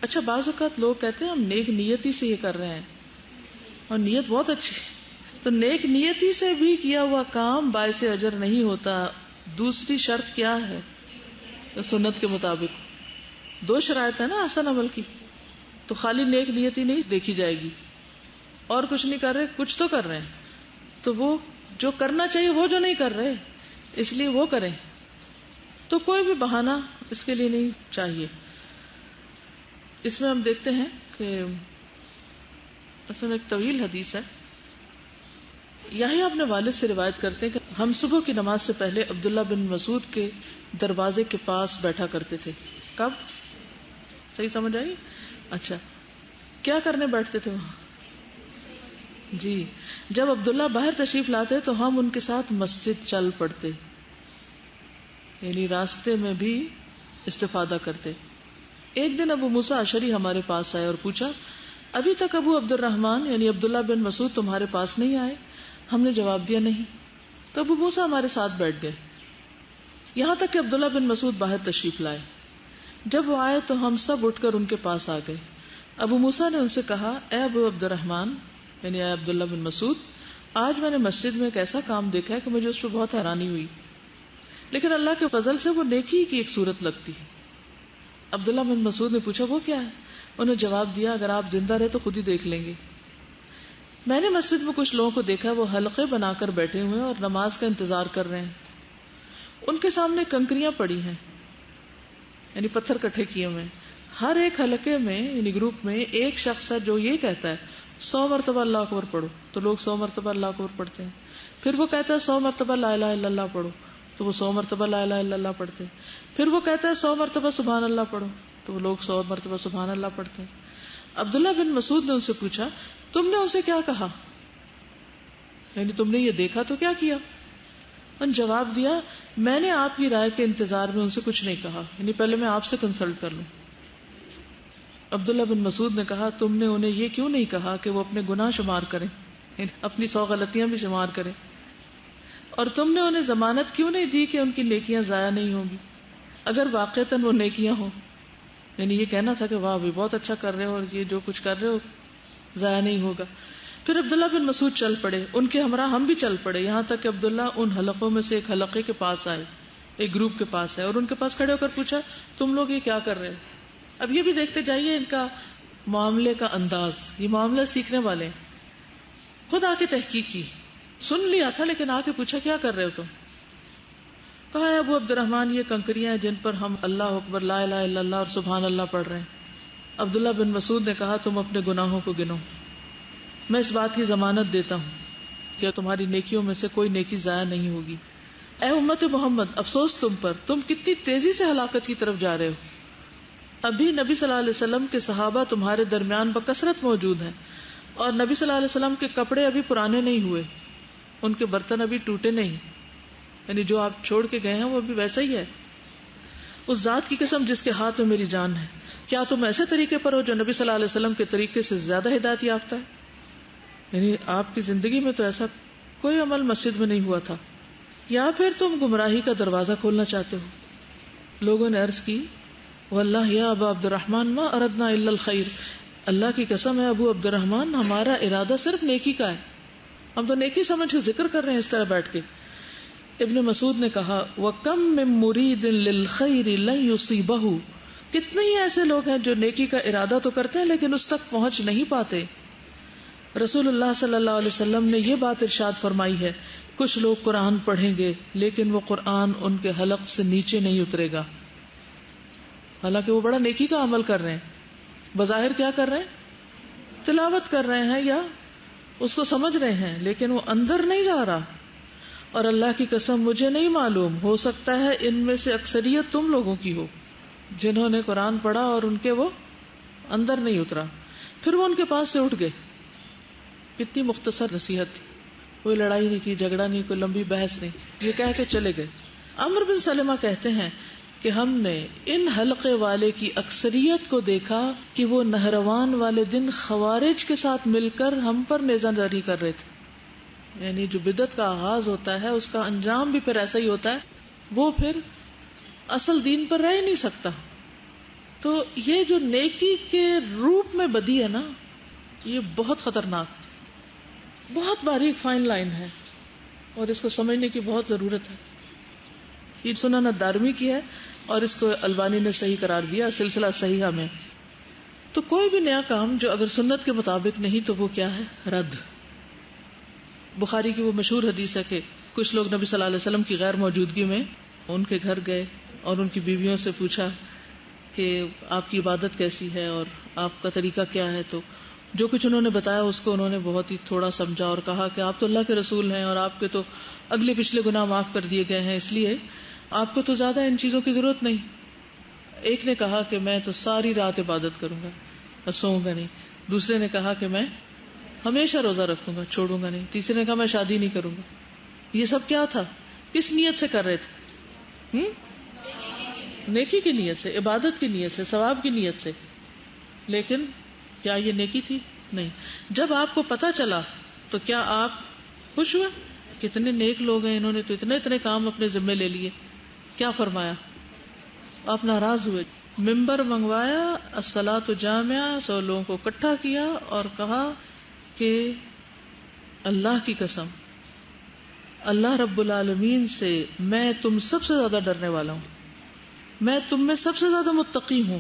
اچھا بعض اوقات لوگ کہتے ہیں ہم نیک نیتی سے یہ کر رہے ہیں اور نیت بہت اچھی ہے، تو نیک نیتی سے بھی کیا ہوا کام باعث اجر نہیں ہوتا. دوسری شرط کیا ہے؟ سنت کے مطابق 2 شرائط ہے نا حسن عمل کی، تو خالی نیک نیتی نہیں دیکھی جائے گی، اور کچھ نہیں کر رہے کچھ تو کر رہے ہیں، تو وہ جو کرنا چاہیے وہ جو نہیں کر رہے اس لیے وہ کریں. تو کوئی بھی بہانہ اس کے لیے نہیں چاہیے. اس میں ہم دیکھتے ہیں کہ اصل میں ایک طویل حدیث ہے. یحییٰ اپنے والد سے روایت کرتے ہیں کہ ہم صبح کی نماز سے پہلے عبداللہ بن مسعود کے دروازے کے پاس بیٹھا کرتے تھے. کب؟ صحیح سمجھ آئی؟ اچھا، کیا کرنے بیٹھتے تھے وہاں؟ جی، جب عبداللہ باہر تشریف لاتے تو ہم ان کے ساتھ مسجد چل پڑتے، یعنی راستے میں بھی استفادہ کرتے. ایک دن ابو موسیٰ اشعری ہمارے پاس آئے اور پوچھا ابھی تک ابو عبد الرحمن یعنی عبداللہ بن مسعود تمہارے پاس نہیں آئے؟ ہم نے جواب دیا نہیں. تو ابو موسیٰ ہمارے ساتھ بیٹھ گئے یہاں تک کہ عبداللہ بن مسعود باہر تشریف لائے. جب وہ آئے تو ہم سب اٹھ کر ان کے پاس آ گئے. ابو موسیٰ نے ان سے کہا اے ابو عبد الرحمن یعنی اے عبداللہ بن مسعود، آج میں نے مسجد میں ایک ایسا کام دیکھا ہے کہ مجھے اس پہ بہت حیرانی ہوئی، لیکن اللہ کے فضل سے وہ نیکی کی ایک صورت لگتی ہے. عبداللہ بن مسعود نے پوچھا وہ کیا ہے؟ انہوں نے جواب دیا اگر آپ زندہ رہے تو خود ہی دیکھ لیں گے. میں نے مسجد میں کچھ لوگوں کو دیکھا، وہ حلقے بنا کر بیٹھے ہوئے اور نماز کا انتظار کر رہے ہیں. ان کے سامنے کنکریاں پڑی ہیں، یعنی پتھر کٹھے کیے ہوئے. ہر ایک حلقے میں یعنی گروپ میں ایک شخص ہے جو یہ کہتا ہے 100 مرتبہ اللہ اکبر پڑھو، تو لوگ 100 مرتبہ اللہ اکبر پڑھتے ہیں. پھر وہ کہتا ہے 100 مرتبہ لا الہ الا اللہ پڑھو، تو وہ 100 مرتبہ لا الہ الا اللہ پڑھتے ہیں. پھر وہ کہتا ہے 100 مرتبہ سبحان اللہ پڑھو، تو وہ لوگ 100 مرتبہ سبحان اللہ پڑھتے ہیں. عبداللہ بن مسعود نے ان سے پوچھا تم نے ان سے کیا کہا، یعنی تم نے یہ دیکھا تو کیا کیا؟ ان جواب دیا میں نے آپ کی رائے کے انتظار میں ان سے کچھ نہیں کہا، یعنی پہلے میں آپ سے کنسلٹ کر لوں. عبداللہ بن مسعود نے کہا تم نے انہیں یہ کیوں نہیں کہا کہ وہ اپنے گناہ شمار کریں، یعنی اپنی 100 غلطیاں بھی شمار کریں، اور تم نے انہیں ضمانت کیوں نہیں دی کہ ان کی نیکیاں ضائع نہیں ہوں گی اگر واقعتاً وہ نیکیاں ہوں. یعنی یہ کہنا تھا کہ واہ بھی بہت اچھا کر رہے ہو اور یہ جو کچھ کر رہے ہو ضائع نہیں ہوگا. پھر عبداللہ بن مسعود چل پڑے، ان کے ہمراہ ہم بھی چل پڑے، یہاں تک کہ عبداللہ ان حلقوں میں سے ایک حلقے کے پاس آئے، ایک گروپ کے پاس آئے اور ان کے پاس کھڑے ہو کر پوچھا تم لوگ یہ کیا کر رہے ہیں؟ اب یہ بھی دیکھتے جائیے ان کا معاملے کا انداز، یہ معاملہ سیکھنے والے ہیں. خود آ کے تحقیق کی، سن لیا تھا لیکن آ کے پوچھا کیا کر رہے ہو تم؟ کہا ہے ابو عبد الرحمن یہ کنکریاں ہیں جن پر ہم اللہ اکبر لا الہ الا اللہ اور سبحان اللہ پڑھ رہے ہیں. عبداللہ بن مسعود نے کہا تم اپنے گناہوں کو گنو، میں اس بات کی ضمانت دیتا ہوں کہ تمہاری نیکیوں میں سے کوئی نیکی ضائع نہیں ہوگی. اے امت محمد افسوس تم پر، تم کتنی تیزی سے ہلاکت کی طرف جا رہے ہو. ابھی نبی صلی اللہ علیہ وسلم کے صحابہ تمہارے درمیان بکثرت موجود ہیں اور نبی صلی اللہ علیہ وسلم کے کپڑے ابھی پرانے نہیں ہوئے، ان کے برتن ابھی ٹوٹے نہیں، یعنی جو آپ چھوڑ کے گئے ہیں وہ ابھی ویسا ہی ہے. اس ذات کی قسم جس کے ہاتھ میں میری جان ہے، کیا تم ایسے طریقے پر ہو جو نبی صلی اللہ علیہ وسلم کے طریقے سے زیادہ ہدایت یافتہ ہے؟ یعنی آپ کی زندگی میں تو ایسا کوئی عمل مسجد میں نہیں ہوا تھا، یا پھر تم گمراہی کا دروازہ کھولنا چاہتے ہو. لوگوں نے عرض کی واللہ یا ابا عبد الرحمن ما اردنا الا الخیر، اللہ کی قسم ہے ابو عبد الرحمن ہمارا ارادہ صرف نیکی کا ہے، ہم تو نیکی سمجھ کے ذکر کر رہے ہیں اس طرح بیٹھ کے. ابن مسعود نے کہا وَكَمْ مِن مُرِيدٍ لِلْخَيْرِ لَن يُصِيبَهُ، کتنے ہی ایسے لوگ ہیں جو نیکی کا ارادہ تو کرتے ہیں لیکن اس تک پہنچ نہیں پاتے. رسول اللہ صلی اللہ علیہ وسلم نے یہ بات ارشاد فرمائی ہے کچھ لوگ قرآن پڑھیں گے لیکن وہ قرآن ان کے حلق سے نیچے نہیں اترے گا، حالانکہ وہ بڑا نیکی کا عمل کر رہے ہیں، بظاہر کیا کر رہے ہیں؟ تلاوت کر رہے ہیں یا اس کو سمجھ رہے ہیں، لیکن وہ اندر نہیں جا رہا. اور اللہ کی قسم مجھے نہیں معلوم، ہو سکتا ہے ان میں سے اکثریت تم لوگوں کی ہو جنہوں نے قرآن پڑھا اور ان کے وہ اندر نہیں اترا. پھر وہ ان کے پاس سے اٹھ گئے. کتنی مختصر نصیحت تھی، کوئی لڑائی نہیں کی، جھگڑا نہیں، کوئی لمبی بحث نہیں، یہ کہہ کے چلے گئے. عمرو بن سلمہ کہتے ہیں کہ ہم نے ان حلقے والے کی اکثریت کو دیکھا کہ وہ نہروان والے دن خوارج کے ساتھ مل کر ہم پر نیزہ داری کر رہے تھے. یعنی جو بدعت کا آغاز ہوتا ہے اس کا انجام بھی پھر ایسا ہی ہوتا ہے، وہ پھر اصل دین پر رہ ہی نہیں سکتا. تو یہ جو نیکی کے روپ میں بدی ہے نا، یہ بہت خطرناک، بہت باریک فائن لائن ہے، اور اس کو سمجھنے کی بہت ضرورت ہے. یہ سنن دارمی کی ہے اور اس کو البانی نے صحیح قرار دیا سلسلہ صحیحہ میں. تو کوئی بھی نیا کام جو اگر سنت کے مطابق نہیں تو وہ کیا ہے؟ رد. بخاری کی وہ مشہور حدیث ہے کہ کچھ لوگ نبی صلی اللہ علیہ وسلم کی غیر موجودگی میں ان کے گھر گئے اور ان کی بیویوں سے پوچھا کہ آپ کی عبادت کیسی ہے اور آپ کا طریقہ کیا ہے. تو جو کچھ انہوں نے بتایا اس کو انہوں نے بہت ہی تھوڑا سمجھا اور کہا کہ آپ تو اللہ کے رسول ہیں اور آپ کے تو اگلے پچھلے گناہ معاف کر دیے گئے ہیں، اس لیے آپ کو تو زیادہ ان چیزوں کی ضرورت نہیں. ایک نے کہا کہ میں تو ساری رات عبادت کروں گا اور سوؤں گا نہیں. دوسرے نے کہا کہ میں ہمیشہ روزہ رکھوں گا، چھوڑوں گا نہیں. تیسرے نے کہا میں شادی نہیں کروں گا. یہ سب کیا تھا؟ کس نیت سے کر رہے تھے؟ نیکی کی نیت سے، عبادت کی نیت سے، ثواب کی نیت سے. لیکن کیا یہ نیکی تھی؟ نہیں. جب آپ کو پتا چلا تو کیا آپ خوش ہوئے؟ کتنے نیک لوگ ہیں، انہوں نے تو اتنے کام اپنے ذمے لے لیے. کیا فرمایا؟ آپ ناراض ہوئے، ممبر منگوایا، الصلاۃ جامعہ، 100 لوگوں کو اکٹھا کیا اور کہا کہ اللہ کی قسم، اللہ رب العالمین سے میں تم سب سے زیادہ ڈرنے والا ہوں، میں تم میں سب سے زیادہ متقی ہوں،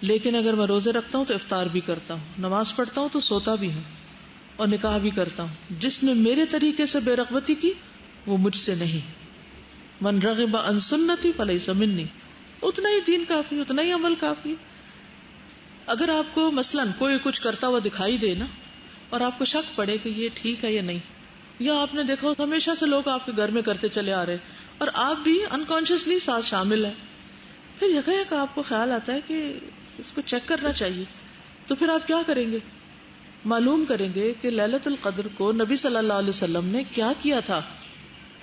لیکن اگر میں روزے رکھتا ہوں تو افطار بھی کرتا ہوں، نماز پڑھتا ہوں تو سوتا بھی ہوں اور نکاح بھی کرتا ہوں. جس نے میرے طریقے سے بے رغبتی کی وہ مجھ سے نہیں. من رغب عن سنتی فلیس منی. اتنا ہی دین کافی، اتنا ہی عمل کافی. اگر آپ کو مثلاً کوئی کچھ کرتا ہوا دکھائی دے نا اور آپ کو شک پڑے کہ یہ ٹھیک ہے یا نہیں، یا آپ نے دیکھا ہمیشہ سے لوگ آپ کے گھر میں کرتے چلے آ رہے اور آپ بھی انکانشیسلی ساتھ شامل ہیں، پھر یکایک آپ کو خیال آتا ہے کہ اس کو چیک کرنا چاہیے، تو پھر آپ کیا کریں گے؟ معلوم کریں گے کہ لیلۃ القدر کو نبی صلی اللہ علیہ وسلم نے کیا کیا تھا.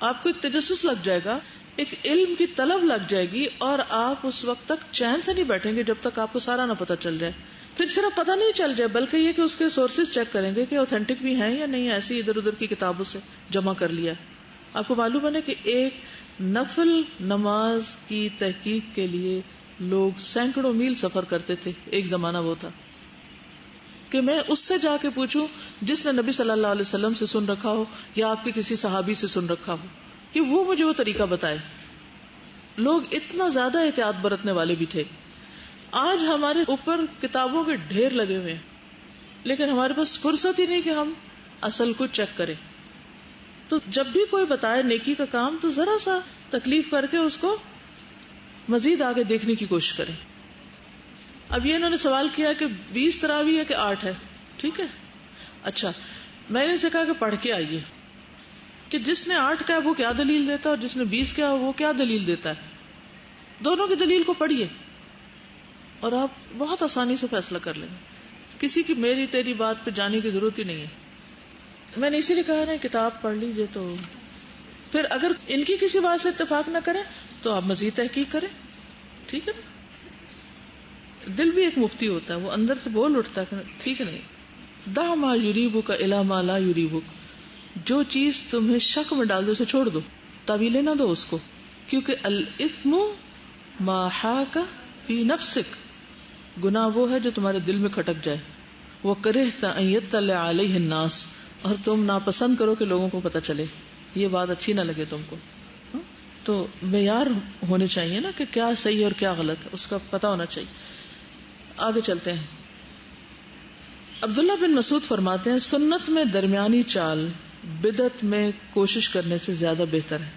آپ کو ایک تجسس لگ جائے گا، ایک علم کی طلب لگ جائے گی، اور آپ اس وقت تک چین سے نہیں بیٹھیں گے جب تک آپ کو سارا نہ پتہ چل جائے. پھر صرف پتہ نہیں چل جائے بلکہ یہ کہ اس کے سورسز چیک کریں گے کہ اوتھینٹک بھی ہیں یا نہیں، ایسی ادھر ادھر کی کتابوں سے جمع کر لیا. آپ کو معلوم ہے کہ ایک نفل نماز کی تحقیق کے لیے لوگ سینکڑوں میل سفر کرتے تھے. ایک زمانہ وہ تھا کہ میں اس سے جا کے پوچھوں جس نے نبی صلی اللہ علیہ وسلم سے سن رکھا ہو یا آپ کے کسی صحابی سے سن رکھا ہو کہ وہ مجھے وہ طریقہ بتائے. لوگ اتنا زیادہ احتیاط برتنے والے بھی تھے. آج ہمارے اوپر کتابوں کے ڈھیر لگے ہوئے ہیں لیکن ہمارے پاس فرصت ہی نہیں کہ ہم اصل کو چیک کریں. تو جب بھی کوئی بتائے نیکی کا کام تو ذرا سا تکلیف کر کے اس کو مزید آگے دیکھنے کی کوشش کریں. اب یہ انہوں نے سوال کیا کہ 20 تراویح ہے کہ 8 ہے، ٹھیک ہے. اچھا، میں نے اسے کہا کہ پڑھ کے آئیے کہ جس نے 8 کہا وہ کیا دلیل دیتا ہے اور جس نے 20 کہا وہ کیا دلیل دیتا ہے. دونوں کی دلیل کو پڑھیے اور آپ بہت آسانی سے فیصلہ کر لیں گے. کسی کی میری تیری بات پہ جانے کی ضرورت ہی نہیں ہے. میں نے اسی لیے کہا نا کتاب پڑھ لیجیے. تو پھر اگر ان کی کسی بات سے اتفاق نہ کریں تو آپ مزید تحقیق کریں، ٹھیک ہے نا. دل بھی ایک مفتی ہوتا ہے، وہ اندر سے بول اٹھتا ہے ٹھیک نہیں. دع ما یریبک الی ما لا یریبک. جو چیز تمہیں شک میں ڈال دو اسے چھوڑ دو، تعویلیں نہ دو اس کو، کیونکہ الاثم ما حاک فی نفسک. گناہ وہ ہے جو تمہارے دل میں کھٹک جائے. وکرہت ان یطلع علیہ الناس. اور تم ناپسند کرو کہ لوگوں کو پتہ چلے، یہ بات اچھی نہ لگے تم کو. تو معیار ہونے چاہیے نا کہ کیا صحیح اور کیا غلط ہے، اس کا پتہ ہونا چاہیے. آگے چلتے ہیں. عبداللہ بن مسعود فرماتے ہیں سنت میں درمیانی چال بدعت میں کوشش کرنے سے زیادہ بہتر ہے.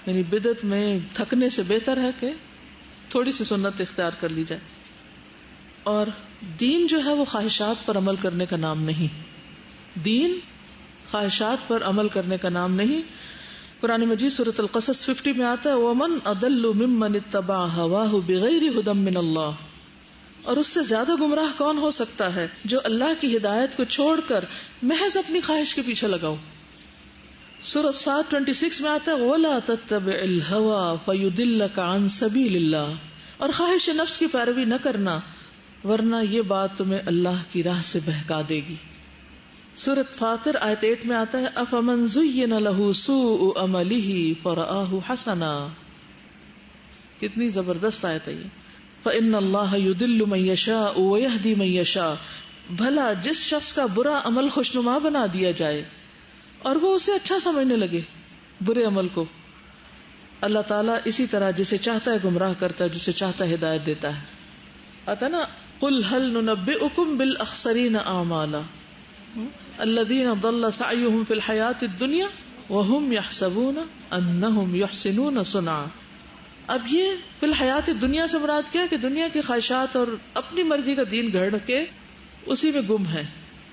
یعنی بدعت میں تھکنے سے بہتر ہے کہ تھوڑی سی سنت اختیار کر لی جائے. اور دین جو ہے وہ خواہشات پر عمل کرنے کا نام نہیں. دین خواہشات پر عمل کرنے کا نام نہیں. قرآن مجید سورۃ القصص 50 میں آتا ہے وَمَنْ أَضَلُّ مِمَّنِ اتَّبَعَ هَوَاهُ بِغَيْرِ هُدًى مِّنَ اللَّهِ. اور اس سے زیادہ گمراہ کون ہو سکتا ہے جو اللہ کی ہدایت کو چھوڑ کر محض اپنی خواہش کے پیچھے لگاؤ. سورۃ صاد 26 میں آتا ہے وَلَا تَتَّبِعِ الْهَوَىٰ فَيُضِلَّكَ عَن سَبِيلِ اللَّهِ. اور خواہش نفس کی پیروی نہ کرنا ورنہ یہ بات تمہیں اللہ کی راہ سے بہکا دے گی. سورۃ فاطر آیت 8 میں آتا ہے افمن زین لہ سوء عملہ فرآہ حسنا. کتنی زبردست آیت ہے یہ. فإن اللہ یضل من یشاء ویہدی من یشاء، بھلا جس شخص کا برا عمل خوشنما بنا دیا جائے اور وہ اسے اچھا سمجھنے لگے برے عمل کو، اللہ تعالیٰ اسی طرح جسے چاہتا ہے گمراہ کرتا ہے، جسے چاہتا ہے ہدایت دیتا ہے. آتا نا قل هل ننبئکم بالاخسرین اعمالا الذین ضل سعیہم فی الحیاۃ الدنیا وهم یحسبون انہم یحسنون صنعا. اب یہ فی الحیات الدنیا سے مراد کیا ہے کہ دنیا کی خواہشات اور اپنی مرضی کا دین گھڑ کے اسی میں گم ہے،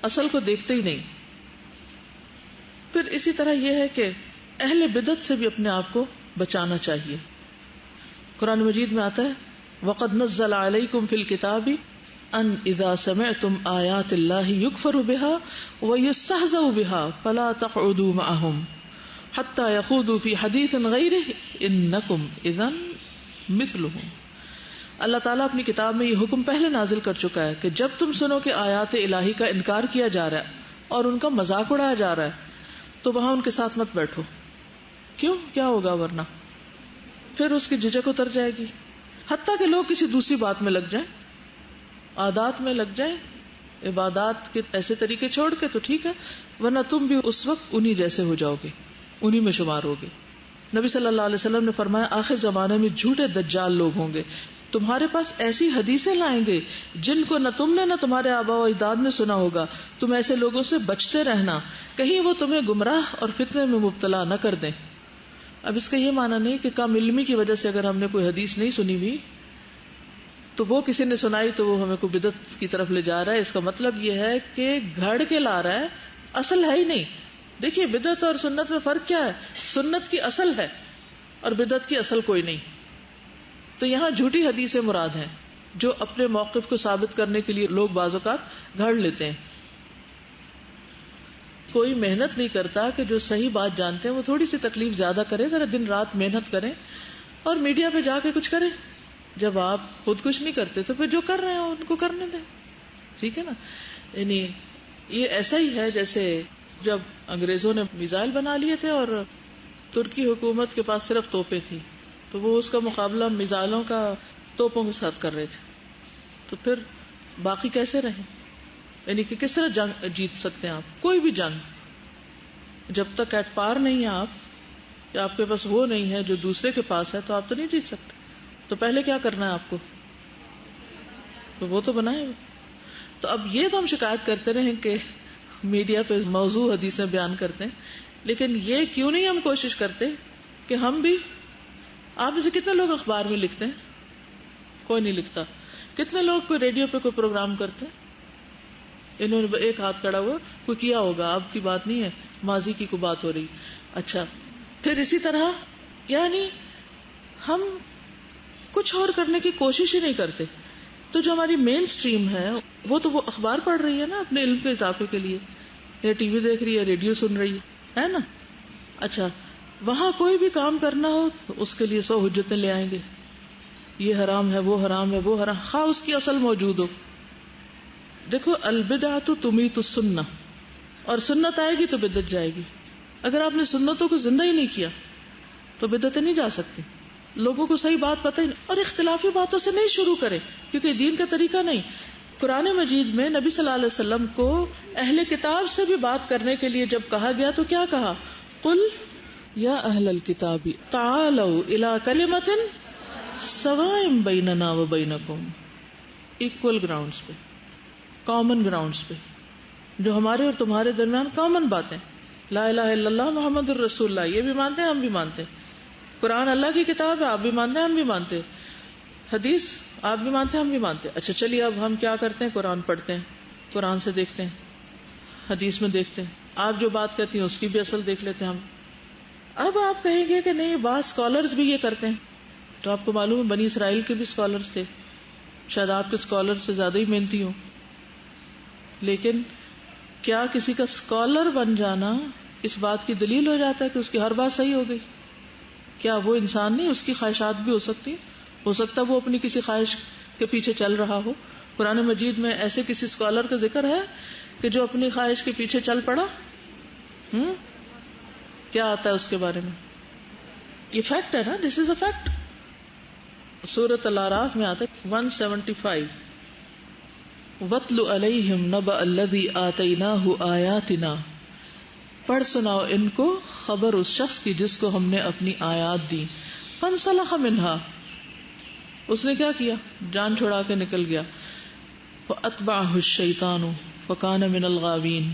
اصل کو دیکھتے ہی نہیں. پھر اسی طرح یہ ہے کہ اہل بدعت سے بھی اپنے آپ کو بچانا چاہیے. قرآن مجید میں آتا ہے وَقَدْ نَزَّلَ عَلَيْكُمْ فِي الْكِتَابِ أَنْ إِذَا سَمِعْتُمْ آيَاتِ اللَّهِ يُكْفَرُ بِهَا وَيُسْتَهْزَأُ بِهَا فَلَا تَقْعُدُوا مَعَهُمْ حَتَّى يَخُوضُوا فِي حَدِيثٍ غَيْرِهِ إِنَّكُمْ إِذًا مِثْلُهُمْ. اللہ تعالیٰ اپنی کتاب میں یہ حکم پہلے نازل کر چکا ہے کہ جب تم سنو کہ آیات الہی کا انکار کیا جا رہا ہے اور ان کا مذاق اڑایا جا رہا ہے تو وہاں ان کے ساتھ مت بیٹھو. کیوں؟ کیا ہوگا ورنہ؟ پھر اس کی جھجک اتر جائے گی، حتیٰ کہ لوگ کسی دوسری بات میں لگ جائیں، عادات میں لگ جائیں، عبادات کے ایسے طریقے چھوڑ کے تو ٹھیک ہے، ورنہ تم بھی اس وقت انہی جیسے ہو جاؤ گے، انہی میں شمار ہوگے. نبی صلی اللہ علیہ وسلم نے فرمایا آخر زمانے میں جھوٹے دجال لوگ ہوں گے، تمہارے پاس ایسی حدیثیں لائیں گے جن کو نہ تم نے نہ تمہارے آباء و اجداد نے سنا ہوگا. تم ایسے لوگوں سے بچتے رہنا، کہیں وہ تمہیں گمراہ اور فتنے میں مبتلا نہ کر دیں. اب اس کا یہ معنی نہیں کہ کم علمی کی وجہ سے اگر ہم نے کوئی حدیث نہیں سنی ہوئی تو وہ کسی نے سنائی تو وہ ہمیں کوئی بدعت کی طرف لے جا رہا ہے. اس کا مطلب یہ ہے کہ گھڑ کے لا رہا ہے، اصل ہے ہی نہیں. دیکھیے بدعت اور سنت میں فرق کیا ہے؟ سنت کی اصل ہے اور بدعت کی اصل کوئی نہیں. تو یہاں جھوٹی حدیثیں مراد ہیں جو اپنے موقف کو ثابت کرنے کے لیے لوگ بعض اوقات گھڑ لیتے ہیں. کوئی محنت نہیں کرتا کہ جو صحیح بات جانتے ہیں وہ تھوڑی سی تکلیف زیادہ کریں، ذرا دن رات محنت کریں اور میڈیا پہ جا کے کچھ کریں. جب آپ خود کچھ نہیں کرتے تو پھر جو کر رہے ہیں ان کو کرنے دیں. ٹھیک ہے نا؟ یعنی یہ ایسا ہی ہے جیسے جب انگریزوں نے میزائل بنا لیے تھے اور ترکی حکومت کے پاس صرف توپیں تھی تو وہ اس کا مقابلہ میزائلوں کا توپوں کے ساتھ کر رہے تھے. تو پھر باقی کیسے رہیں؟ یعنی کہ کس طرح جنگ جیت سکتے ہیں آپ؟ کوئی بھی جنگ جب تک ایٹ پار نہیں ہے آپ یا آپ کے پاس وہ نہیں ہے جو دوسرے کے پاس ہے تو آپ تو نہیں جیت سکتے. تو پہلے کیا کرنا ہے آپ کو؟ تو وہ تو بنائے. تو اب یہ تو ہم شکایت کرتے رہے کہ میڈیا پہ موضوع حدیثیں بیان کرتے ہیں، لیکن یہ کیوں نہیں ہم کوشش کرتے کہ ہم بھی، آپ میں سے کتنے لوگ اخبار میں لکھتے ہیں؟ کوئی نہیں لکھتا. کتنے لوگ کوئی ریڈیو پہ کوئی پروگرام کرتے ہیں؟ انہوں نے ایک ہاتھ کھڑا ہوا، کوئی کیا ہوگا، اب کی بات نہیں ہے، ماضی کی کوئی بات ہو رہی. اچھا پھر اسی طرح یعنی ہم کچھ اور کرنے کی کوشش ہی نہیں کرتے. تو جو ہماری مین سٹریم ہے وہ تو وہ اخبار پڑھ رہی ہے نا اپنے علم کے اضافے کے لیے، یا ٹی وی دیکھ رہی ہے، ریڈیو سن رہی ہے نا. اچھا وہاں کوئی بھی کام کرنا ہو تو اس کے لیے 100 حجتیں لے آئیں گے، یہ حرام ہے، وہ حرام ہے، وہ حرام، خواہ اس کی اصل موجود ہو. دیکھو البدعۃ تمیت السنہ، اور سنت آئے گی تو بدعت جائے گی. اگر آپ نے سنتوں کو زندہ ہی نہیں کیا تو بدعتیں نہیں جا سکتی. لوگوں کو صحیح بات پتہ ہی نہیں، اور اختلافی باتوں سے نہیں شروع کرے کیونکہ دین کا طریقہ نہیں. قرآن مجید میں نبی صلی اللہ علیہ وسلم کو اہل کتاب سے بھی بات کرنے کے لیے جب کہا گیا تو کیا کہا؟ قل یا اہل الکتاب تعالوا الی کلمۃ سواء بیننا وبینکم، ایکول گراؤنڈز پہ، کامن گراؤنڈز پہ، جو ہمارے اور تمہارے درمیان کامن باتیں. لا الہ الا اللہ محمد الرسول اللہ، یہ بھی مانتے ہیں، ہم بھی مانتے ہیں. قرآن اللہ کی کتاب ہے، آپ بھی مانتے ہیں، ہم بھی مانتے ہیں. حدیث آپ بھی مانتے ہیں، ہم بھی مانتے ہیں. اچھا چلیے اب ہم کیا کرتے ہیں؟ قرآن پڑھتے ہیں، قرآن سے دیکھتے ہیں، حدیث میں دیکھتے ہیں، آپ جو بات کہتی ہیں اس کی بھی اصل دیکھ لیتے ہیں ہم. اب آپ کہیں گے کہ نہیں بعض اسکالرز بھی یہ کرتے ہیں، تو آپ کو معلوم ہے بنی اسرائیل کے بھی اسکالرز تھے، شاید آپ کے اسکالر سے زیادہ ہی محنتی ہوں. لیکن کیا کسی کا اسکالر بن جانا اس بات کی دلیل ہو جاتا ہے کہ اس کی ہر بات صحیح ہو گئی؟ کیا وہ انسان نہیں، اس کی خواہشات بھی ہو سکتی، ہو سکتا ہے وہ اپنی کسی خواہش کے پیچھے چل رہا ہو. قرآن مجید میں ایسے کسی اسکالر کا ذکر ہے کہ جو اپنی خواہش کے پیچھے چل پڑا؟ کیا آتا ہے اس کے بارے میں؟ یہ فیکٹ ہے نا، دس از اے فیکٹ. سورۃ الاعراف میں آتا ہے 175 وَاتْلُ عَلَيْهِمْ نَبَأَ الَّذِي آتَيْنَاهُ آيَاتِنَا، پڑھ سناؤ ان کو خبر اس شخص کی جس کو ہم نے اپنی آیات دی. فَانْسَلَخَ مِنْهَا، اس نے کیا کیا؟ جان چھڑا کے نکل گیا. فَأَتْبَعَهُ الشَّيْطَانُ فَكَانَ مِنَ الْغَاوِينَ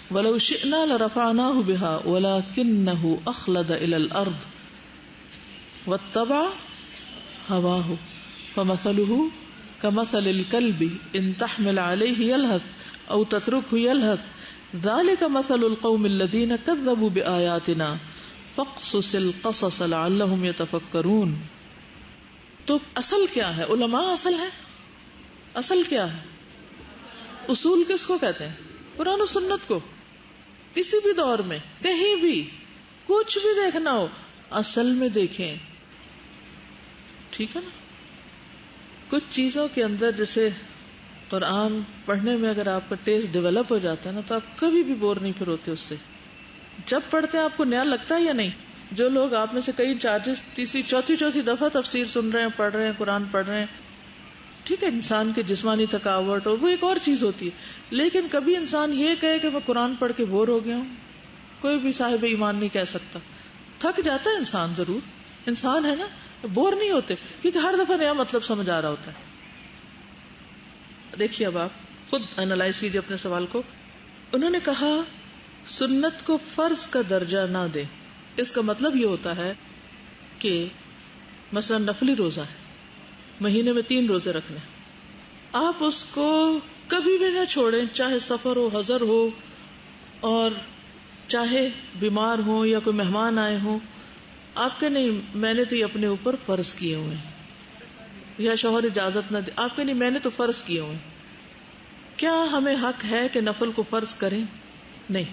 وَلَوْ شِئْنَا لَرَفَعْنَاهُ بِهَا وَلَكِنَّهُ أَخْلَدَ إِلَى الْأَرْضِ وَاتَّبَعَ هَوَاهُ فَمَثَلُهُ كمثل الكلب ان تحمل عليه يلهث او تتركه يلهث ذلك مثل القوم الذين كذبوا بآياتنا فاقصص القصص لعلهم يتفكرون. تو اصل کیا ہے؟ علماء اصل ہے. اصل کیا ہے؟ اصول کس کو کہتے ہیں؟ قرآن و سنت کو. کسی بھی دور میں کہیں بھی کچھ بھی دیکھنا ہو اصل میں دیکھیں. ٹھیک ہے نا. کچھ چیزوں کے اندر جیسے قرآن پڑھنے میں اگر آپ کا ٹیسٹ ڈیولپ ہو جاتا ہے نا تو آپ کبھی بھی بور نہیں پھر ہوتے اس سے. جب پڑھتے ہیں آپ کو نیا لگتا ہے یا نہیں؟ جو لوگ آپ میں سے کئی چارجز تیسری چوتھی دفعہ تفسیر سن رہے ہیں، پڑھ رہے ہیں، قرآن پڑھ رہے ہیں، ٹھیک ہے، انسان کی جسمانی تھکاوٹ اور وہ ایک اور چیز ہوتی ہے. لیکن کبھی انسان یہ کہے کہ میں قرآن پڑھ کے بور ہو گیا ہوں، کوئی بھی صاحب ایمان نہیں کہہ سکتا. تھک جاتا ہے انسان، ضرور انسان ہے نا، بور نہیں ہوتے کیونکہ ہر دفعہ نیا مطلب سمجھ آ رہا ہوتا ہے. دیکھیے اب آپ خود اینالائز کیجیے اپنے سوال کو. انہوں نے کہا سنت کو فرض کا درجہ نہ دے. اس کا مطلب یہ ہوتا ہے کہ مثلا نفلی روزہ ہے، مہینے میں 3 روزے رکھنے، آپ اس کو کبھی بھی نہ چھوڑیں، چاہے سفر ہو، حضر ہو، اور چاہے بیمار ہو یا کوئی مہمان آئے ہوں. آپ کے نہیں میں نے تو یہ اپنے اوپر فرض کیے ہوئے ہیں، یا شوہر اجازت نہ دے، آپ کے نہیں میں نے تو فرض کیے ہوئے ہیں. کیا ہمیں حق ہے کہ نفل کو فرض کریں؟ نہیں.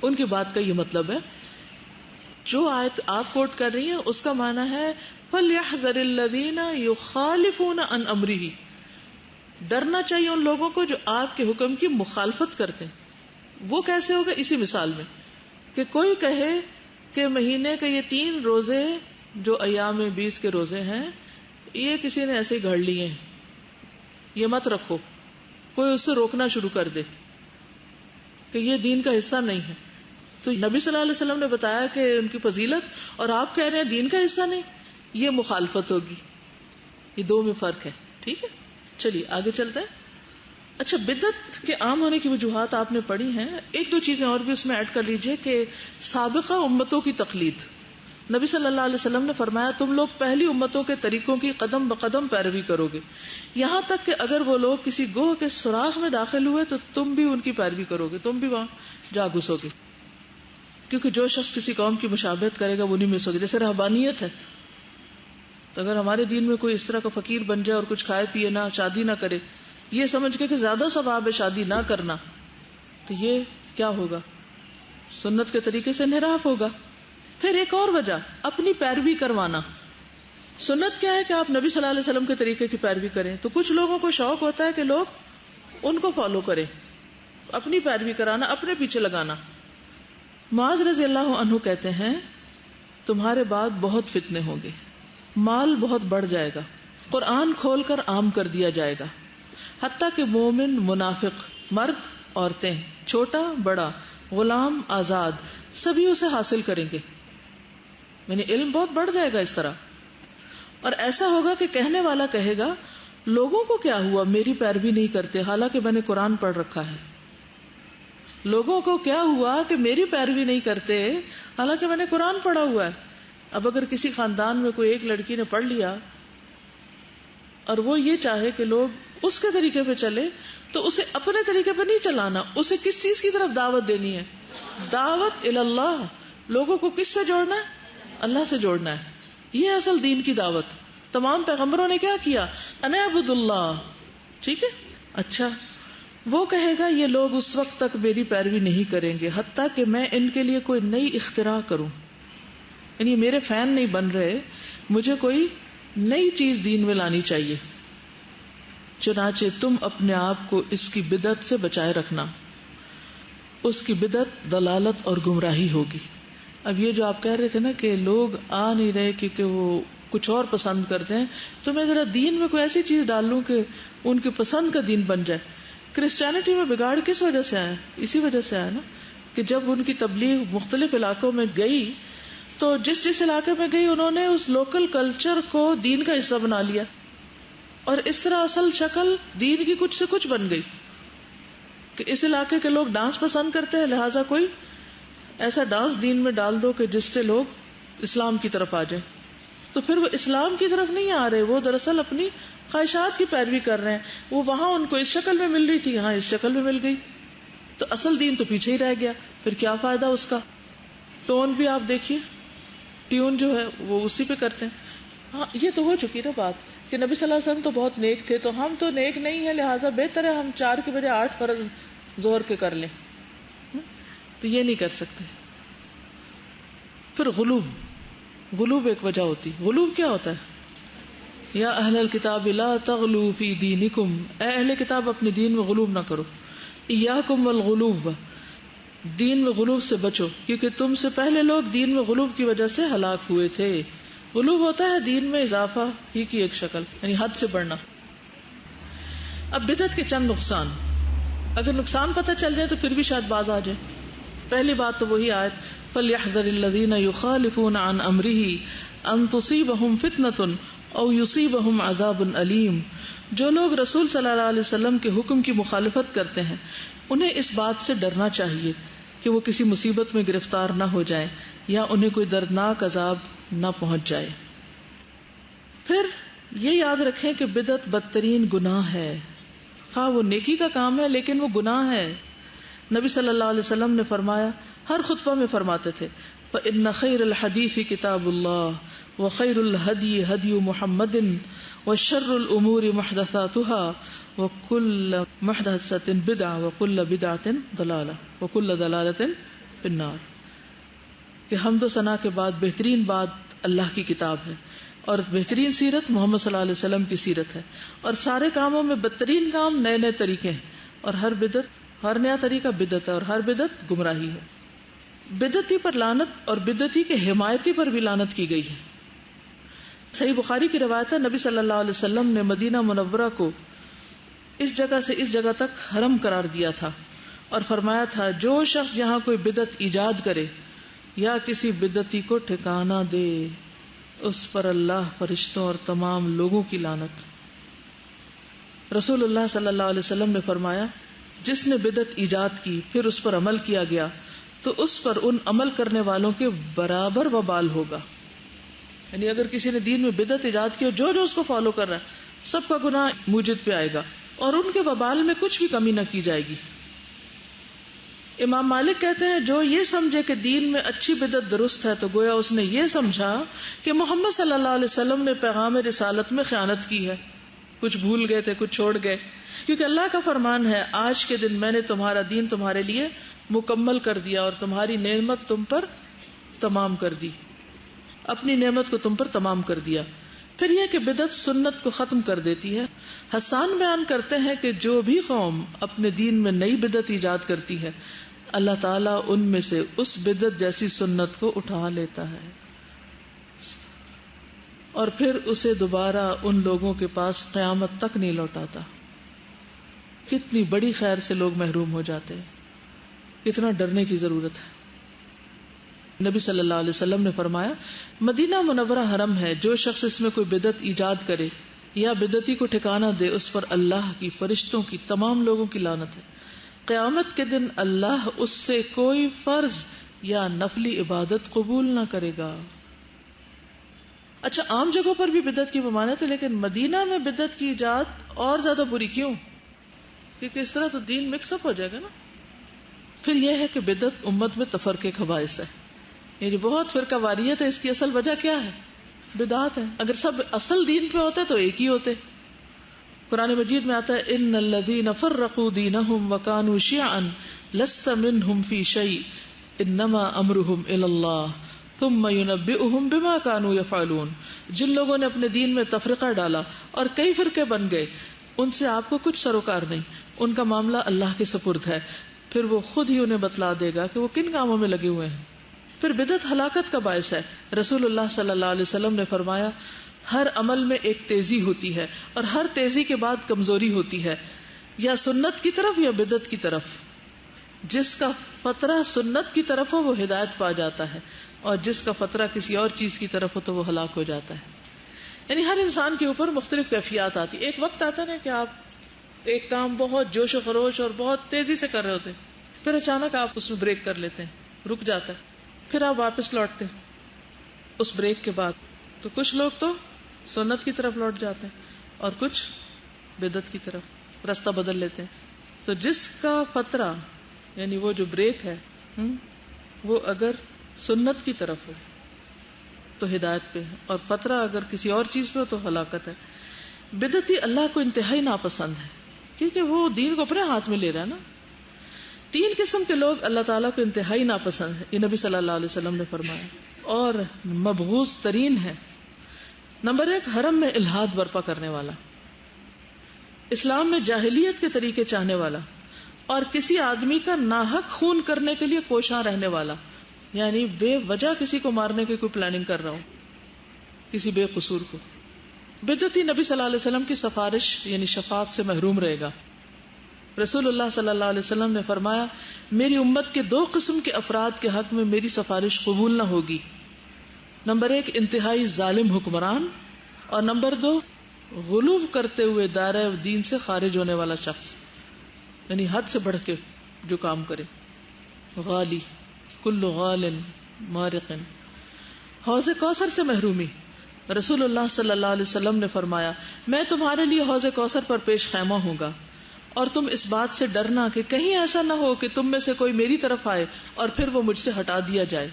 ان کی بات کا یہ مطلب ہے جو آیت آپ کوٹ کر رہی ہیں اس کا معنی ہے فَلْيَحْذَرِ الَّذِينَ يُخَالِفُونَ عَنْ أَمْرِهِ، ڈرنا چاہیے ان لوگوں کو جو آپ کے حکم کی مخالفت کرتے ہیں. وہ کیسے ہوگا؟ اسی مثال میں کہ کوئی کہے کہ مہینے کے یہ 3 روزے جو ایام 20 کے روزے ہیں یہ کسی نے ایسے ہی گھڑ لیے ہیں، یہ مت رکھو. کوئی اس سے روکنا شروع کر دے کہ یہ دین کا حصہ نہیں ہے، تو نبی صلی اللہ علیہ وسلم نے بتایا کہ ان کی فضیلت، اور آپ کہہ رہے ہیں دین کا حصہ نہیں، یہ مخالفت ہوگی. یہ دو میں فرق ہے. ٹھیک ہے، چلیے آگے چلتے ہیں. اچھا، بدعت کے عام ہونے کی وجوہات آپ نے پڑھی ہیں. 1-2 چیزیں اور بھی اس میں ایڈ کر لیجئے کہ سابقہ امتوں کی تقلید. نبی صلی اللہ علیہ وسلم نے فرمایا تم لوگ پہلی امتوں کے طریقوں کی قدم بقدم پیروی کرو گے، یہاں تک کہ اگر وہ لوگ کسی گوہ کے سوراخ میں داخل ہوئے تو تم بھی ان کی پیروی کرو گے، تم بھی وہاں جا گھسو گے. کیونکہ جو شخص کسی قوم کی مشابہت کرے گا وہ نہیں مس ہوگی. جیسے رہبانیت ہے، تو اگر ہمارے دین میں کوئی اس طرح کا فقیر بن جائے اور کچھ کھائے پیے نہ، شادی نہ کرے، یہ سمجھ کے کہ زیادہ ثواب ہے شادی نہ کرنا، تو یہ کیا ہوگا؟ سنت کے طریقے سے انحراف ہوگا. پھر ایک اور وجہ، اپنی پیروی کروانا. سنت کیا ہے کہ آپ نبی صلی اللہ علیہ وسلم کے طریقے کی پیروی کریں، تو کچھ لوگوں کو شوق ہوتا ہے کہ لوگ ان کو فالو کریں، اپنی پیروی کرانا، اپنے پیچھے لگانا. معاذ رضی اللہ عنہ کہتے ہیں تمہارے بعد بہت فتنے ہوں گے، مال بہت بڑھ جائے گا، قرآن کھول کر عام کر دیا جائے گا، حتیٰ کہ مومن منافق، مرد عورتیں، چھوٹا بڑا، غلام آزاد، سبھی اسے حاصل کریں گے. یعنی علم بہت بڑھ جائے گا اس طرح. اور ایسا ہوگا کہ کہنے والا کہے گا لوگوں کو کیا ہوا میری پیروی نہیں کرتے حالانکہ میں نے قرآن پڑھ رکھا ہے. لوگوں کو کیا ہوا کہ میری پیروی نہیں کرتے حالانکہ میں نے قرآن پڑھا ہوا ہے. اب اگر کسی خاندان میں کوئی ایک لڑکی نے پڑھ لیا اور وہ یہ چاہے کہ لوگ اس کے طریقے پہ چلے تو اسے اپنے طریقے پہ نہیں چلانا، اسے کس چیز کی طرف دعوت دینی ہے؟ دعوت اللہ. لوگوں کو کس سے جوڑنا ہے؟ اللہ سے جوڑنا ہے. یہ اصل دین کی دعوت. تمام پیغمبروں نے کیا کیا؟ ان اعبدوا اللہ. ٹھیک ہے. اچھا، وہ کہے گا یہ لوگ اس وقت تک میری پیروی نہیں کریں گے حتیٰ کہ میں ان کے لیے کوئی نئی اختراع کروں. یعنی میرے فین نہیں بن رہے، مجھے کوئی نئی چیز دین میں لانی چاہیے. چنانچہ تم اپنے آپ کو اس کی بدعت سے بچائے رکھنا، اس کی بدعت دلالت اور گمراہی ہوگی. اب یہ جو آپ کہہ رہے تھے نا کہ لوگ آ نہیں رہے کیونکہ وہ کچھ اور پسند کرتے ہیں، تو میں ذرا دین میں کوئی ایسی چیز ڈال لوں کہ ان کی پسند کا دین بن جائے. کرسچینٹی میں بگاڑ کس وجہ سے آیا؟ اسی وجہ سے آیا نا کہ جب ان کی تبلیغ مختلف علاقوں میں گئی تو جس علاقے میں گئی انہوں نے اس لوکل کلچر کو دین کا حصہ بنا لیا، اور اس طرح اصل شکل دین کی کچھ سے کچھ بن گئی کہ اس علاقے کے لوگ ڈانس پسند کرتے ہیں، لہٰذا کوئی ایسا ڈانس دین میں ڈال دو کہ جس سے لوگ اسلام کی طرف آ جائیں. تو پھر وہ اسلام کی طرف نہیں آ رہے، وہ دراصل اپنی خواہشات کی پیروی کر رہے ہیں. وہ وہاں ان کو اس شکل میں مل رہی تھی، یہاں اس شکل میں مل گئی، تو اصل دین تو پیچھے ہی رہ گیا. پھر کیا فائدہ اس کا؟ ٹون بھی آپ دیکھیے، ٹیون جو ہے وہ اسی پہ کرتے ہیں. ہاں یہ تو ہو چکی نا بات کہ نبی صلی اللہ علیہ وسلم تو بہت نیک تھے، تو ہم تو نیک نہیں ہیں، لہٰذا بہتر ہے ہم 4 کے بجے 8 فرض زور کے کر لیں. تو یہ نہیں کر سکتے. پھر غلوب ایک وجہ ہوتی. غلوب کیا ہوتا ہے؟ یا اہل الکتاب لا تغلوا فی دینکم، اے اہل کتاب اپنے دین میں غلوب نہ کرو. ایاکم والغلوب، دین میں غلوب سے بچو، کیونکہ تم سے پہلے لوگ دین میں غلوب کی وجہ سے ہلاک ہوئے تھے. غلوب ہوتا ہے دین میں اضافہ ہی کی ایک شکل، یعنی حد سے بڑھنا. اب بدعت کے چند نقصان، اگر نقصان پتہ چل جائے تو پھر بھی شاید باز آ جائے. پہلی بات تو وہی آیت فَلْيَحْذَرِ الَّذِينَ يُخَالِفُونَ عَنْ أَمْرِهِ أَن تُصِيبَهُمْ فِتْنَةٌ أَوْ يُصِيبَهُمْ عَذَابٌ أَلِيمٌ. جو لوگ رسول صلی اللہ علیہ وسلم کے حکم کی مخالفت کرتے ہیں انہیں اس بات سے ڈرنا چاہیے کہ وہ کسی مصیبت میں گرفتار نہ ہو جائیں یا انہیں کوئی دردناک عذاب نہ پہنچ جائے. پھر یہ یاد رکھیں کہ بدعت بدترین گناہ ہے. خواہ وہ نیکی کا کام ہے لیکن وہ گناہ ہے. نبی صلی اللہ علیہ وسلم نے فرمایا، ہر خطبہ میں فرماتے تھے فَإِنَّ خَيْرَ الْحَدِيثِ كِتَابُ اللَّهِ وَخَيْرُ الْهَدْيِ هَدْيُ مُحَمَّدٍ وَشَرُّ الْأُمُورِ مُحْدَثَاتُهَا وَكُلُّ مُحْدَثَةٍ بِدْعَةٌ وَكُلُّ بِدْعَةٍ ضَلَالَةٌ وَكُلُّ ضَلَالَةٍ فِي النَّارِ. کہ حمد و ثنا کے بعد بہترین بات اللہ کی کتاب ہے، اور بہترین سیرت محمد صلی اللہ علیہ وسلم کی سیرت ہے، اور سارے کاموں میں بدترین کام نئے نئے طریقے ہیں، اور ہر نیا طریقہ بدعت ہے، اور ہر بدعت گمراہی ہے. بدعتی پر لعنت اور بدعتی کے حمایتی پر بھی لعنت کی گئی ہے. صحیح بخاری کی روایت ہے، نبی صلی اللہ علیہ وسلم نے مدینہ منورہ کو اس جگہ سے اس جگہ تک حرم قرار دیا تھا اور فرمایا تھا جو شخص یہاں کوئی بدعت ایجاد کرے یا کسی بدعتی کو ٹھکانہ دے اس پر اللہ، فرشتوں اور تمام لوگوں کی لعنت. رسول اللہ صلی اللہ علیہ وسلم نے فرمایا جس نے بدعت ایجاد کی پھر اس پر عمل کیا گیا تو اس پر ان عمل کرنے والوں کے برابر وبال ہوگا. یعنی اگر کسی نے دین میں بدعت ایجاد کی اور جو اس کو فالو کر رہا ہے سب کا گناہ موجد پہ آئے گا اور ان کے وبال میں کچھ بھی کمی نہ کی جائے گی. امام مالک کہتے ہیں جو یہ سمجھے کہ دین میں اچھی بدعت درست ہے تو گویا اس نے یہ سمجھا کہ محمد صلی اللہ علیہ وسلم نے پیغام رسالت میں خیانت کی ہے. کچھ بھول گئے تھے، کچھ چھوڑ گئے، کیونکہ اللہ کا فرمان ہے آج کے دن میں نے تمہارا دین تمہارے لیے مکمل کر دیا اور تمہاری نعمت تم پر تمام کر دی، اپنی نعمت کو تم پر تمام کر دیا. پھر یہ کہ بدعت سنت کو ختم کر دیتی ہے. حسان بیان کرتے ہیں کہ جو بھی قوم اپنے دین میں نئی بدعت ایجاد کرتی ہے اللہ تعالیٰ ان میں سے اس بدعت جیسی سنت کو اٹھا لیتا ہے اور پھر اسے دوبارہ ان لوگوں کے پاس قیامت تک نہیں لوٹاتا. کتنی بڑی خیر سے لوگ محروم ہو جاتے ہیں. کتنا ڈرنے کی ضرورت ہے. نبی صلی اللہ علیہ وسلم نے فرمایا مدینہ منورہ حرم ہے، جو شخص اس میں کوئی بدعت ایجاد کرے یا بدعتی کو ٹھکانہ دے اس پر اللہ کی، فرشتوں کی، تمام لوگوں کی لعنت ہے. قیامت کے دن اللہ اس سے کوئی فرض یا نفلی عبادت قبول نہ کرے گا. اچھا عام جگہوں پر بھی بدعت کی ممانعت ہے، لیکن مدینہ میں بدعت کی ایجاد اور زیادہ بری کیوں؟ کیونکہ اس طرح تو دین مکس اپ ہو جائے گا نا. پھر یہ ہے کہ بدعت امت میں تفرقے کا باعث ہے. یعنی بہت فرقہ واریت ہے. اس کی اصل وجہ کیا ہے؟ بدعات ہے. اگر سب اصل دین پہ ہوتے تو ایک ہی ہوتے. قرآن مجید میں آتا ہے ان الذین فرقوا دینہم وکانوا شیعا لست منہم فی شیء انما امرہم الی اللہ ثم ینبئہم بما کانوا یفعلون. جن لوگوں نے اپنے دین میں تفرقہ ڈالا اور کئی فرقے بن گئے ان سے آپ کو کچھ سروکار نہیں، ان کا معاملہ اللہ کے سپرد ہے، پھر وہ خود ہی انہیں بتلا دے گا کہ وہ کن کاموں میں لگے ہوئے ہیں. پھر بدعت ہلاکت کا باعث ہے. رسول اللہ صلی اللہ علیہ وسلم نے فرمایا ہر عمل میں ایک تیزی ہوتی ہے اور ہر تیزی کے بعد کمزوری ہوتی ہے، یا سنت کی طرف یا بدعت کی طرف. جس کا فطرہ سنت کی طرف ہو وہ ہدایت پا جاتا ہے، اور جس کا فطرہ کسی اور چیز کی طرف ہو تو وہ ہلاک ہو جاتا ہے. یعنی ہر انسان کے اوپر مختلف کیفیات آتی. ایک وقت آتا ہے نا کہ آپ ایک کام بہت جوش و خروش اور بہت تیزی سے کر رہے ہوتے ہیں، پھر اچانک آپ اس میں بریک کر لیتے ہیں، رک جاتا ہے، پھر آپ واپس لوٹتے ہیں اس بریک کے بعد. تو کچھ لوگ تو سنت کی طرف لوٹ جاتے ہیں اور کچھ بدعت کی طرف راستہ بدل لیتے ہیں. تو جس کا فطرہ یعنی وہ جو بریک ہے وہ اگر سنت کی طرف ہو تو ہدایت پہ ہے، اور فطرہ اگر کسی اور چیز پہ ہو تو ہلاکت ہے. بدعتی اللہ کو انتہائی ناپسند ہے کیونکہ وہ دین کو اپنے ہاتھ میں لے رہا ہے نا. 3 قسم کے لوگ اللہ تعالیٰ کو انتہائی ناپسند ہے، یہ نبی صلی اللہ علیہ وسلم نے فرمایا، اور مبغوض ترین ہے. نمبر 1، حرم میں الحاد برپا کرنے والا، اسلام میں جاہلیت کے طریقے چاہنے والا، اور کسی آدمی کا ناحق خون کرنے کے لیے کوشاں رہنے والا. یعنی بے وجہ کسی کو مارنے کی کوئی پلاننگ کر رہا ہو، کسی بے قصور کو. بدعتی نبی صلی اللہ علیہ وسلم کی سفارش یعنی شفاعت سے محروم رہے گا. رسول اللہ صلی اللہ علیہ وسلم نے فرمایا، میری امت کے 2 قسم کے افراد کے حق میں میری سفارش قبول نہ ہوگی. نمبر 1، انتہائی ظالم حکمران، اور نمبر 2، غلو کرتے ہوئے دائرہ دین سے خارج ہونے والا شخص، یعنی حد سے بڑھ کے جو کام کرے. غالی، کل غال مارق. حوض کوثر سے محرومی، رسول اللہ صلی اللہ علیہ وسلم نے فرمایا، میں تمہارے لیے حوض کوثر پر پیش خیمہ ہوں گا، اور تم اس بات سے ڈرنا کہ کہیں ایسا نہ ہو کہ تم میں سے کوئی میری طرف آئے اور پھر وہ مجھ سے ہٹا دیا جائے،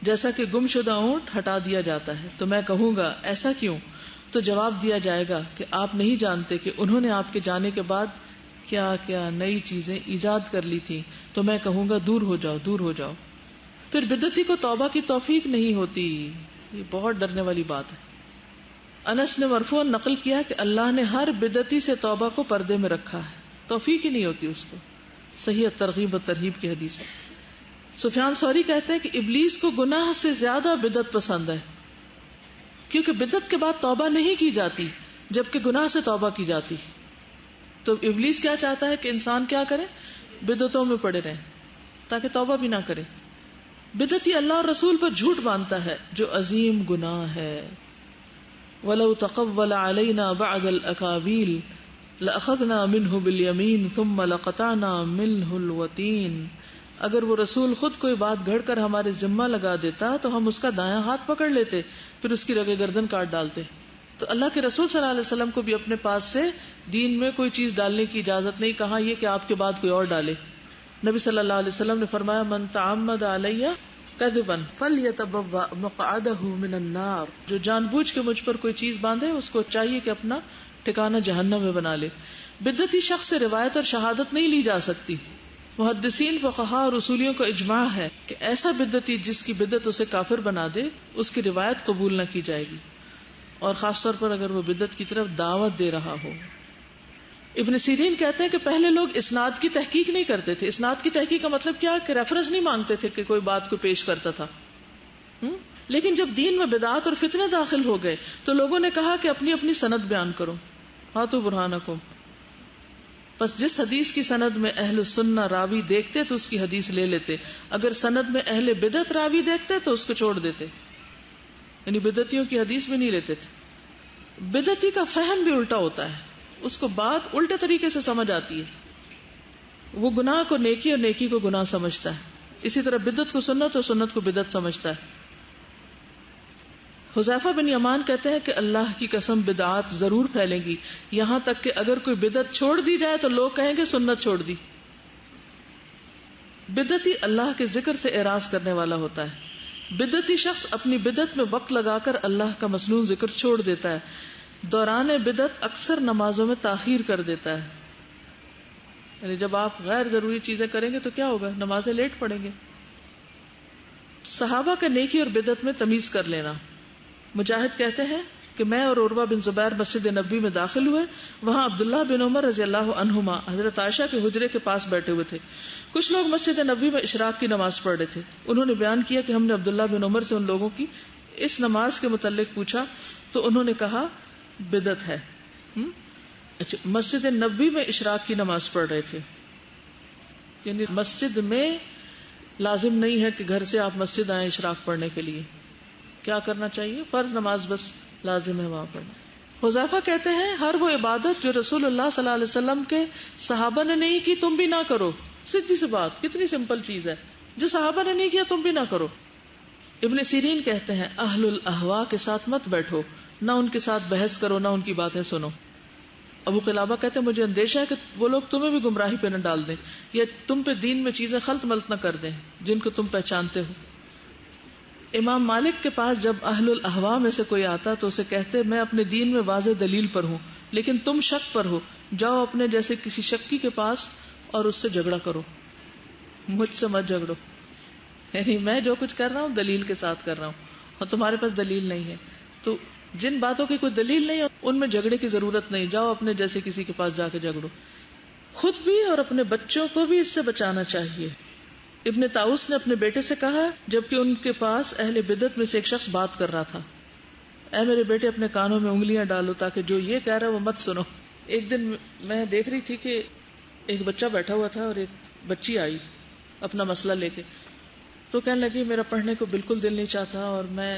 جیسا کہ گم شدہ اونٹ ہٹا دیا جاتا ہے. تو میں کہوں گا ایسا کیوں؟ تو جواب دیا جائے گا کہ آپ نہیں جانتے کہ انہوں نے آپ کے جانے کے بعد کیا کیا نئی چیزیں ایجاد کر لی تھی. تو میں کہوں گا دور ہو جاؤ، دور ہو جاؤ. پھر بدعتی کو توبہ کی توفیق نہیں ہوتی، یہ بہت ڈرنے والی بات ہے. انس نے مرفوعاً نقل کیا کہ اللہ نے ہر بدعتی سے توبہ کو پردے میں رکھا ہے، توفیق ہی نہیں ہوتی اس کو. صحیح ترغیب و ترہیب کی حدیث ہے. سفیان ثوری کہتے ہیں کہ ابلیس کو گناہ سے زیادہ بدعت پسند ہے، کیونکہ بدعت کے بعد توبہ نہیں کی جاتی جبکہ گناہ سے توبہ کی جاتی. تو ابلیس کیا چاہتا ہے کہ انسان کیا کرے؟ بدعتوں میں پڑے رہیں تاکہ توبہ بھی نہ کرے. بدعتی اللہ اور رسول پر جھوٹ باندھتا ہے جو عظیم گناہ ہے. وَلَوْ تَقَوَّلَ عَلَيْنَا بَعْضَ الْأَقَاوِيلِ لَأَخَذْنَا مِنْهُ بِالْيَمِينِ ثُمَّ لَقَطَعْنَا مِنْهُ الْوَتِينَ. اگر وہ رسول خود کوئی بات گھڑ کر ہمارے ذمہ لگا دیتا تو ہم اس کا دایاں ہاتھ پکڑ لیتے، پھر اس کی رگے گردن کاٹ ڈالتے. تو اللہ کے رسول صلی اللہ علیہ وسلم کو بھی اپنے پاس سے دین میں کوئی چیز ڈالنے کی اجازت نہیں، کہا یہ کہ آپ کے بعد کوئی اور ڈالے. نبی صلی اللہ علیہ وسلم نے فرمایا، من تعمد علیہ کذبا فلیتبوأ مقعدہ من النار. جو جان بوجھ کے مجھ پر کوئی چیز باندھے اس کو چاہیے کہ اپنا ٹھکانہ جہنم میں بنا لے. بدعتی شخص سے روایت اور شہادت نہیں لی جا سکتی. محدثین، فقہاء اور اصولیوں کا اجماع ہے کہ ایسا بدعتی جس کی بدعت اسے کافر بنا دے اس کی روایت قبول نہ کی جائے گی، اور خاص طور پر اگر وہ بدعت کی طرف دعوت دے رہا ہو. ابن سیرین کہتے ہیں کہ پہلے لوگ اسناد کی تحقیق نہیں کرتے تھے. اسناد کی تحقیق کا مطلب کیا کہ ریفرنس نہیں مانگتے تھے کہ کوئی بات کو پیش کرتا تھا. لیکن جب دین میں بدعات اور فتنے داخل ہو گئے تو لوگوں نے کہا کہ اپنی اپنی سند بیان کرو، ہاتھوں برہانکم. بس جس حدیث کی سند میں اہل سنہ راوی دیکھتے تو اس کی حدیث لے لیتے، اگر سند میں اہل بدعت راوی دیکھتے تو اس کو چھوڑ دیتے، یعنی بدعتیوں کی حدیث بھی نہیں لیتے تھے. بدعتی کا فہم بھی الٹا ہوتا ہے، اس کو بات الٹے طریقے سے سمجھ آتی ہے. وہ گناہ کو نیکی اور نیکی کو گناہ سمجھتا ہے، اسی طرح بدعت کو سنت اور سنت کو بدعت سمجھتا ہے. حذیفہ بن یمان کہتے ہیں کہ اللہ کی قسم بدعات ضرور پھیلیں گی، یہاں تک کہ اگر کوئی بدعت چھوڑ دی جائے تو لوگ کہیں گے سنت چھوڑ دی. بدعتی اللہ کے ذکر سے اعراض کرنے والا ہوتا ہے. بدعتی شخص اپنی بدعت میں وقت لگا کر اللہ کا مسنون ذکر چھوڑ دیتا ہے. دوران بدعت اکثر نمازوں میں تاخیر کر دیتا ہے، یعنی جب آپ غیر ضروری چیزیں کریں گے تو کیا ہوگا؟ نمازیں لیٹ پڑیں گے. صحابہ کا نیکی اور بدعت میں تمیز کر لینا. مجاہد کہتے ہیں کہ میں اور عروہ بن زبیر مسجد نبی میں داخل ہوئے، وہاں عبداللہ بن عمر رضی اللہ عنہما حضرت عائشہ کے حجرے کے پاس بیٹھے ہوئے تھے. کچھ لوگ مسجد نبی میں اشراق کی نماز پڑھ رہے تھے. انہوں نے بیان کیا کہ ہم نے عبداللہ بن عمر سے ان لوگوں کی اس نماز کے متعلق پوچھا تو انہوں نے کہا بدعت ہے. اچھا، مسجد نبوی میں اشراق کی نماز پڑھ رہے تھے، یعنی مسجد میں لازم نہیں ہے کہ گھر سے آپ مسجد آئیں اشراق پڑھنے کے لیے. کیا کرنا چاہیے؟ فرض نماز بس لازم ہے وہاں پڑھنا. حذیفہ کہتے ہیں ہر وہ عبادت جو رسول اللہ صلی اللہ علیہ وسلم کے صحابہ نے نہیں کی تم بھی نہ کرو. سیدھی سی بات، کتنی سمپل چیز ہے. جو صحابہ نے نہیں کیا تم بھی نہ کرو. ابن سیرین کہتے ہیں اہل الاہواء کے ساتھ مت بیٹھو، نہ ان کے ساتھ بحث کرو، نہ ان کی باتیں سنو. ابو قلابہ کہتے ہیں مجھے اندیشہ ہے کہ وہ لوگ تمہیں بھی گمراہی پہ نہ ڈال دیں یا تم پہ دین میں چیزیں خلط ملط نہ کر دیں جن کو تم پہچانتے ہو. امام مالک کے پاس جب اہل الاہواء میں سے کوئی آتا تو اسے کہتے میں اپنے دین میں واضح دلیل پر ہوں لیکن تم شک پر ہو، جاؤ اپنے جیسے کسی شکی کے پاس اور اس سے جھگڑا کرو، مجھ سے مت جھگڑو. یعنی میں جو کچھ کر رہا ہوں دلیل کے ساتھ کر رہا ہوں اور تمہارے پاس دلیل نہیں ہے، تو جن باتوں کی کوئی دلیل نہیں ہے ان میں جھگڑے کی ضرورت نہیں، جاؤ اپنے جیسے کسی کے پاس جا کے جھگڑو. خود بھی اور اپنے بچوں کو بھی اس سے بچانا چاہیے. ابن طاؤس نے اپنے بیٹے سے کہا جبکہ ان کے پاس اہل بدعت میں سے ایک شخص بات کر رہا تھا، اے میرے بیٹے اپنے کانوں میں انگلیاں ڈالو تاکہ جو یہ کہہ رہا ہے وہ مت سنو. ایک دن میں دیکھ رہی تھی کہ ایک بچہ بیٹھا ہوا تھا اور ایک بچی آئی اپنا مسئلہ لے کے، تو کہنے لگی میرا پڑھنے کو بالکل دل نہیں چاہتا اور میں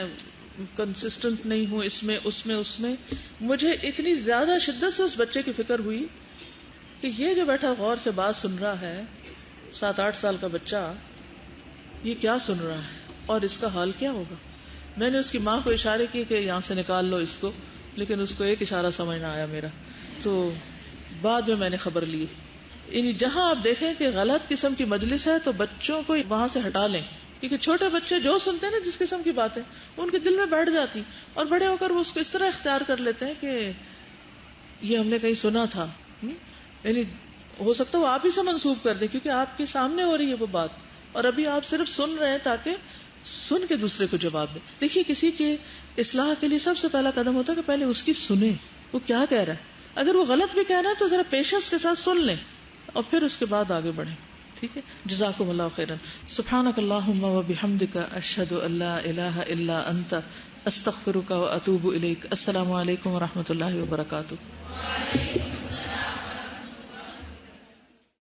کنسسٹنٹ نہیں ہوں اس میں. مجھے اتنی زیادہ شدت سے اس بچے کی فکر ہوئی کہ یہ جو بیٹھا غور سے بات سن رہا ہے 7-8 سال کا بچہ، یہ کیا سن رہا ہے اور اس کا حال کیا ہوگا. میں نے اس کی ماں کو اشارے کی کہ یہاں سے نکال لو اس کو، لیکن اس کو ایک اشارہ سمجھ نہ آیا میرا. تو بعد میں میں نے خبر لی. یعنی جہاں آپ دیکھیں کہ غلط قسم کی مجلس ہے تو بچوں کو وہاں سے ہٹا لیں، کیونکہ چھوٹے بچے جو سنتے ہیں نا جس قسم کی باتیں ان کے دل میں بیٹھ جاتی اور بڑے ہو کر وہ اس کو اس طرح اختیار کر لیتے ہیں کہ یہ ہم نے کہیں سنا تھا. یعنی ہو سکتا ہے وہ آپ ہی سے منسوب کر دیں کیونکہ آپ کے سامنے ہو رہی ہے وہ بات اور ابھی آپ صرف سن رہے ہیں تاکہ سن کے دوسرے کو جواب دیں. دیکھیے کسی کے اصلاح کے لیے سب سے پہلا قدم ہوتا ہے کہ پہلے اس کی سنیں وہ کیا کہہ رہا ہے. اگر وہ غلط بھی کہہ رہا ہے تو ذرا پیشنس کے ساتھ سن لیں اور پھر اس کے بعد آگے بڑھیں. ٹھیک ہے، جزاکم اللہ خیرا. سبحانک اللہم و بحمدک، اشہد ان لا الہ الا انت، استغفرک و اتوب الیک. السلام علیکم و رحمۃ اللہ وبرکاتہ.